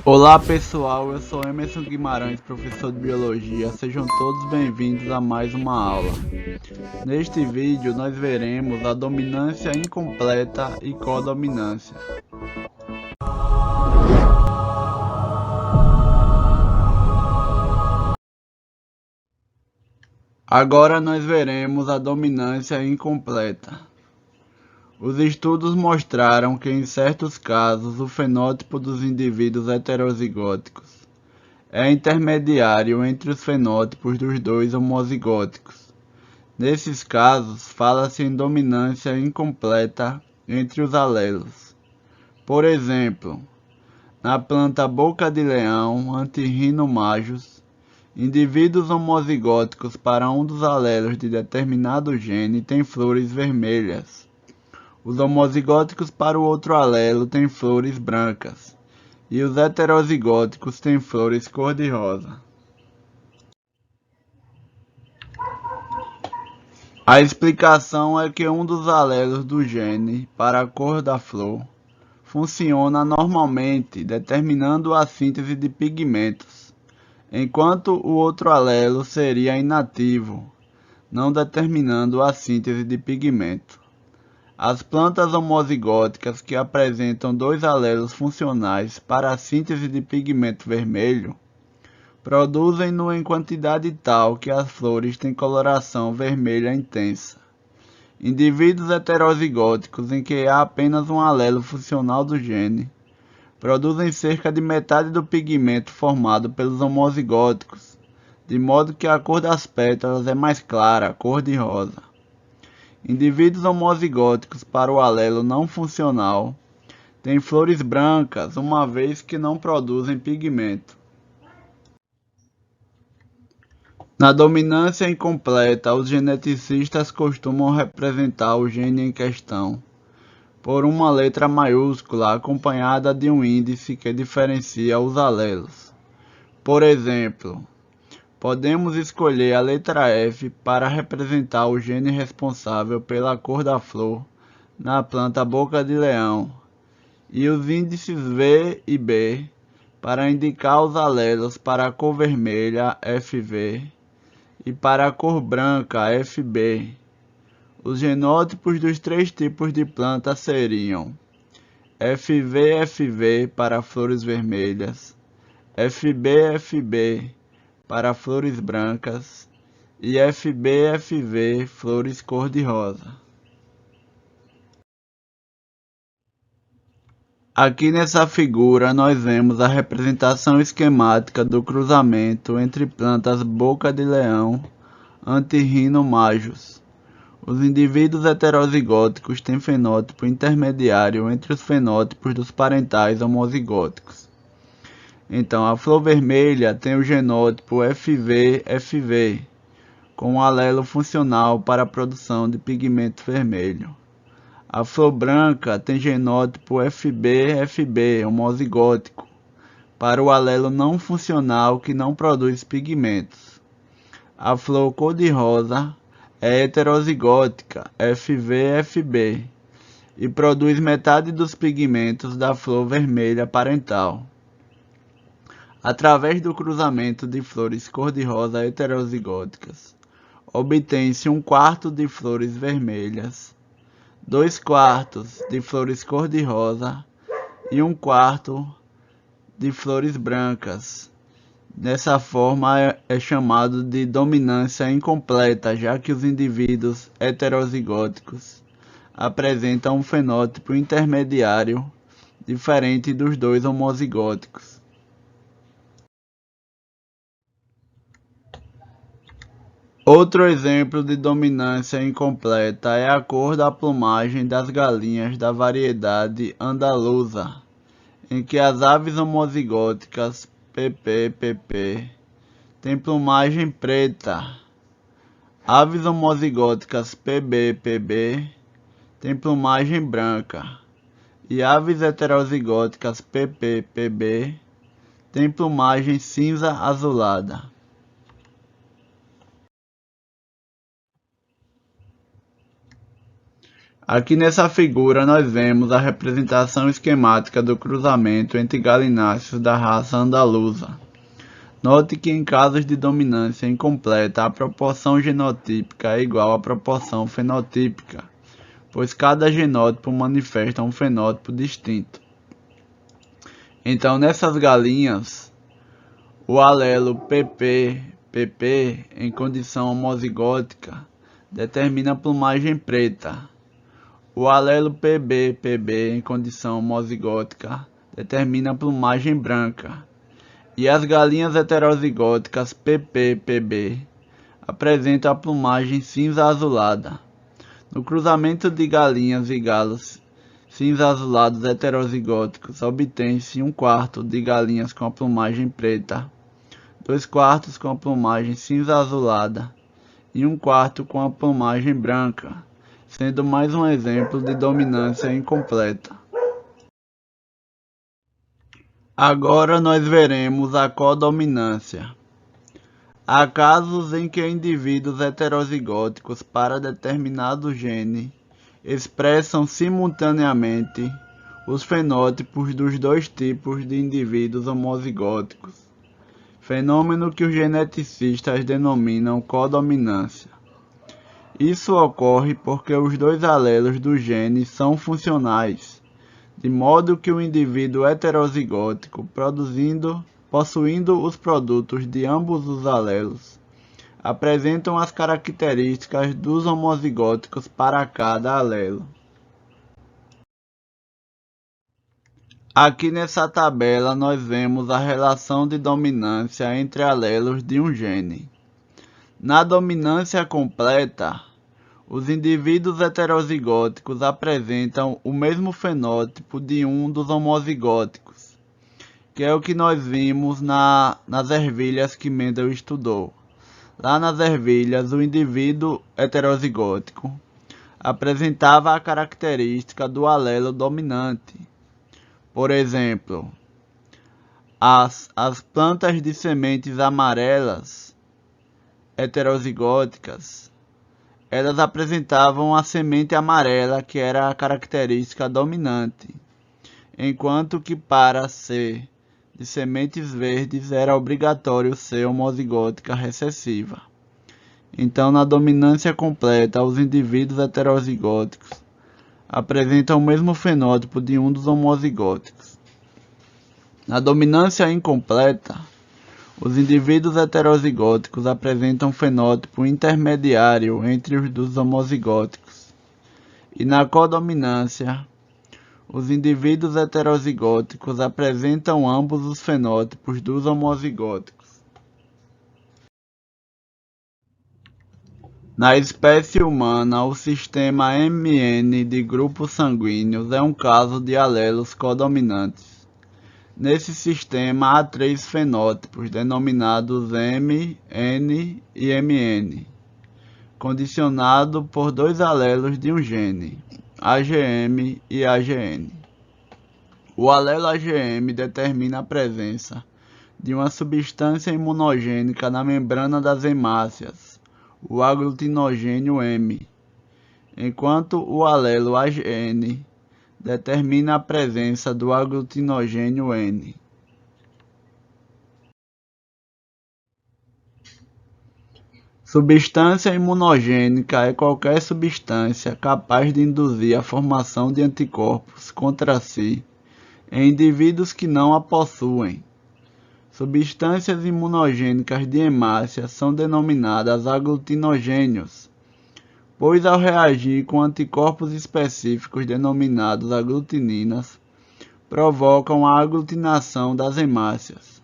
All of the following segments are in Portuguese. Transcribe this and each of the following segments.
Olá pessoal, eu sou Emerson Guimarães, professor de Biologia. Sejam todos bem-vindos a mais uma aula. Neste vídeo nós veremos a dominância incompleta e codominância. Agora nós veremos a dominância incompleta. Os estudos mostraram que em certos casos o fenótipo dos indivíduos heterozigóticos é intermediário entre os fenótipos dos dois homozigóticos. Nesses casos, fala-se em dominância incompleta entre os alelos. Por exemplo, na planta boca de leão Antirrhinomachus, indivíduos homozigóticos para um dos alelos de determinado gene têm flores vermelhas. Os homozigóticos para o outro alelo têm flores brancas, e os heterozigóticos têm flores cor-de-rosa. A explicação é que um dos alelos do gene para a cor da flor funciona normalmente determinando a síntese de pigmentos, enquanto o outro alelo seria inativo, não determinando a síntese de pigmento. As plantas homozigóticas que apresentam dois alelos funcionais para a síntese de pigmento vermelho produzem-no em quantidade tal que as flores têm coloração vermelha intensa. Indivíduos heterozigóticos em que há apenas um alelo funcional do gene produzem cerca de metade do pigmento formado pelos homozigóticos, de modo que a cor das pétalas é mais clara, cor-de-rosa. Indivíduos homozigóticos para o alelo não funcional têm flores brancas, uma vez que não produzem pigmento. Na dominância incompleta, os geneticistas costumam representar o gene em questão por uma letra maiúscula acompanhada de um índice que diferencia os alelos. Por exemplo, podemos escolher a letra F para representar o gene responsável pela cor da flor na planta boca de leão, e os índices V e B para indicar os alelos para a cor vermelha FV e para a cor branca FB. Os genótipos dos três tipos de planta seriam FV-FV para flores vermelhas, FB-FB para flores brancas e FB-FV flores cor-de-rosa. Aqui nessa figura nós vemos a representação esquemática do cruzamento entre plantas boca de leão Antirrhinomachus. Os indivíduos heterozigóticos têm fenótipo intermediário entre os fenótipos dos parentais homozigóticos. Então, a flor vermelha tem o genótipo FV-FV, com um alelo funcional para a produção de pigmento vermelho. A flor branca tem genótipo FB-FB, homozigótico, para o alelo não funcional que não produz pigmentos. A flor cor-de-rosa é heterozigótica, FV-FB, e produz metade dos pigmentos da flor vermelha parental. Através do cruzamento de flores cor-de-rosa heterozigóticas, obtém-se 1/4 de flores vermelhas, 2/4 de flores cor-de-rosa e 1/4 de flores brancas. Dessa forma é chamado de dominância incompleta, já que os indivíduos heterozigóticos apresentam um fenótipo intermediário diferente dos dois homozigóticos. Outro exemplo de dominância incompleta é a cor da plumagem das galinhas da variedade andaluza, em que as aves homozigóticas pp têm plumagem preta. Aves homozigóticas pb têm plumagem branca, e aves heterozigóticas pp têm plumagem cinza azulada. Aqui nessa figura nós vemos a representação esquemática do cruzamento entre galináceos da raça andaluza. Note que em casos de dominância incompleta a proporção genotípica é igual à proporção fenotípica, pois cada genótipo manifesta um fenótipo distinto. Então nessas galinhas, o alelo PP em condição homozigótica determina a plumagem preta. O alelo PB em condição homozigótica determina a plumagem branca. E as galinhas heterozigóticas PP apresentam a plumagem cinza azulada. No cruzamento de galinhas e galos cinza azulados heterozigóticos, obtém-se 1/4 de galinhas com a plumagem preta, 2/4 com a plumagem cinza azulada e 1/4 com a plumagem branca, sendo mais um exemplo de dominância incompleta. Agora nós veremos a codominância. Há casos em que indivíduos heterozigóticos para determinado gene expressam simultaneamente os fenótipos dos dois tipos de indivíduos homozigóticos, fenômeno que os geneticistas denominam codominância. Isso ocorre porque os dois alelos do gene são funcionais, de modo que o indivíduo heterozigótico, possuindo os produtos de ambos os alelos, apresentam as características dos homozigóticos para cada alelo. Aqui nessa tabela nós vemos a relação de dominância entre alelos de um gene. Na dominância completa, os indivíduos heterozigóticos apresentam o mesmo fenótipo de um dos homozigóticos, que é o que nós vimos nas ervilhas que Mendel estudou. Lá nas ervilhas, o indivíduo heterozigótico apresentava a característica do alelo dominante. Por exemplo, as plantas de sementes amarelas heterozigóticas, elas apresentavam a semente amarela, que era a característica dominante, enquanto que para ser de sementes verdes era obrigatório ser homozigótica recessiva. Então, na dominância completa, os indivíduos heterozigóticos apresentam o mesmo fenótipo de um dos homozigóticos. Na dominância incompleta, os indivíduos heterozigóticos apresentam um fenótipo intermediário entre os dos homozigóticos. E na codominância, os indivíduos heterozigóticos apresentam ambos os fenótipos dos homozigóticos. Na espécie humana, o sistema MN de grupos sanguíneos é um caso de alelos codominantes. Nesse sistema há 3 fenótipos, denominados M, N e MN, condicionado por 2 alelos de um gene, AGM e AGN. O alelo AGM determina a presença de uma substância imunogênica na membrana das hemácias, o aglutinogênio M, enquanto o alelo AGN determina a presença do aglutinogênio N. Substância imunogênica é qualquer substância capaz de induzir a formação de anticorpos contra si em indivíduos que não a possuem. Substâncias imunogênicas de hemácia são denominadas aglutinogênios, pois ao reagir com anticorpos específicos denominados aglutininas, provocam a aglutinação das hemácias.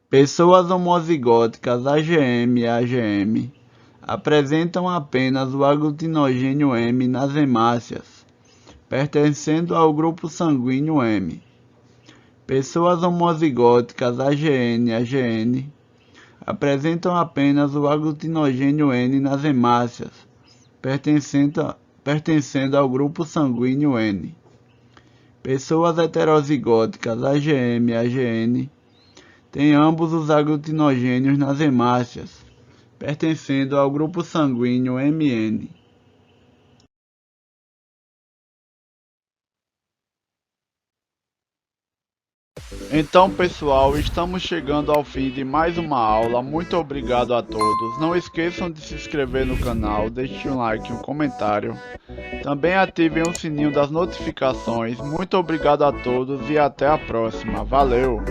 Pessoas homozigóticas AGM e AGM apresentam apenas o aglutinogênio M nas hemácias, pertencendo ao grupo sanguíneo M. Pessoas homozigóticas AGN e AGN apresentam apenas o aglutinogênio N nas hemácias, pertencendo ao grupo sanguíneo N. Pessoas heterozigóticas AGM e AGN têm ambos os aglutinogênios nas hemácias, pertencendo ao grupo sanguíneo MN. Então, pessoal, estamos chegando ao fim de mais uma aula. Muito obrigado a todos. Não esqueçam de se inscrever no canal, deixem um like e um comentário. Também ativem o sininho das notificações. Muito obrigado a todos e até a próxima. Valeu!